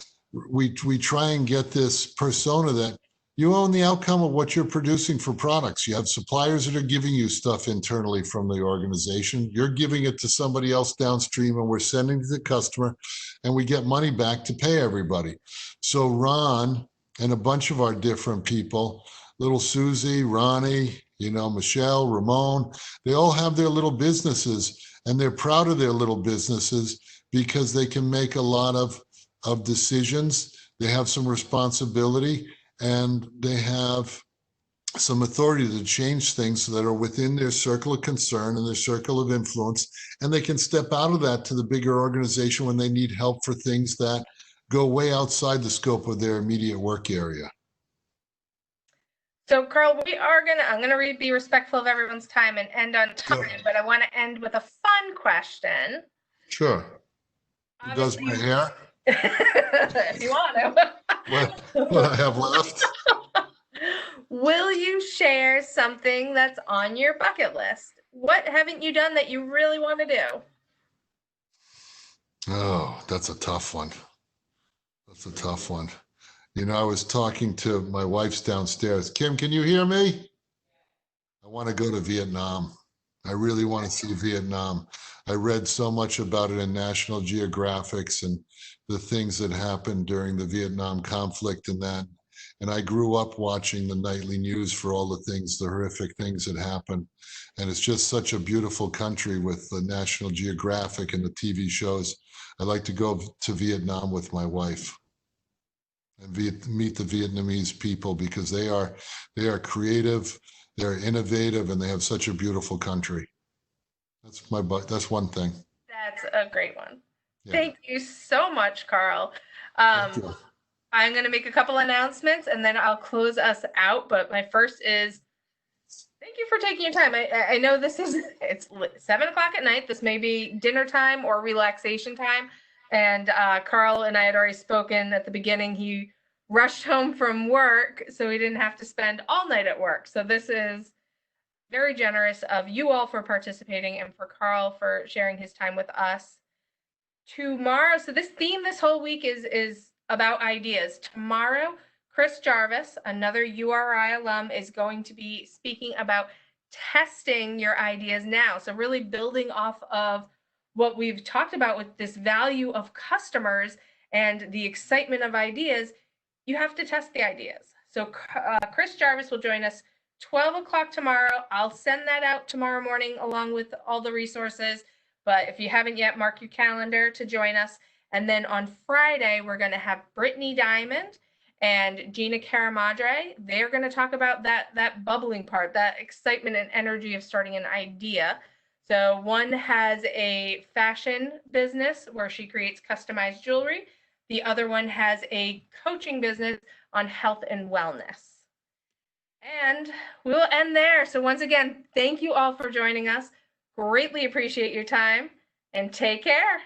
we try and get this persona that you own the outcome of what you're producing for products. You have suppliers that are giving you stuff internally from the organization. You're giving it to somebody else downstream, and we're sending it to the customer, and we get money back to pay everybody. So Ron and a bunch of our different people, little Susie, Ronnie, you know, Michelle, Ramon, they all have their little businesses, and they're proud of their little businesses because they can make a lot of decisions. They have some responsibility, and they have some authority to change things that are within their circle of concern and their circle of influence. And they can step out of that to the bigger organization when they need help for things that go way outside the scope of their immediate work area. So Carl, I'm gonna be respectful of everyone's time and end on time, sure. But I want to end with a fun question. Sure. Who does my hair? If you want to. What I have left? Will you share something that's on your bucket list? What haven't you done that you really want to do? Oh, that's a tough one. That's a tough one. You know, I was talking to my wife's downstairs. Kim, can you hear me? I want to go to Vietnam. I really want to see Vietnam. I read so much about it in National Geographics and the things that happened during the Vietnam conflict and that. And I grew up watching the nightly news for all the things, the horrific things that happened. And it's just such a beautiful country with the National Geographic and the TV shows. I'd like to go to Vietnam with my wife and meet the Vietnamese people, because they are creative, they're innovative, and they have such a beautiful country. That's one thing. That's a great one. Yeah. Thank you so much, Carl. Thank you. I'm going to make a couple announcements and then I'll close us out. But my first is, thank you for taking your time. I know it's 7 o'clock at night. This may be dinner time or relaxation time. And Carl and I had already spoken at the beginning. He rushed home from work, so he didn't have to spend all night at work. So this is very generous of you all for participating and for Karl for sharing his time with us. Tomorrow, so this theme this whole week is about ideas. Tomorrow, Chris Jarvis, another URI alum, is going to be speaking about testing your ideas now. So really building off of what we've talked about with this value of customers and the excitement of ideas, you have to test the ideas. So Chris Jarvis will join us 12 o'clock tomorrow. I'll send that out tomorrow morning along with all the resources. But if you haven't yet, mark your calendar to join us. And then on Friday, we're going to have Brittany Diamond and Gina Caramadre. They're going to talk about that bubbling part, that excitement and energy of starting an idea. So one has a fashion business where she creates customized jewelry. The other one has a coaching business on health and wellness. And we'll end there. So once again, thank you all for joining us. Greatly appreciate your time and take care.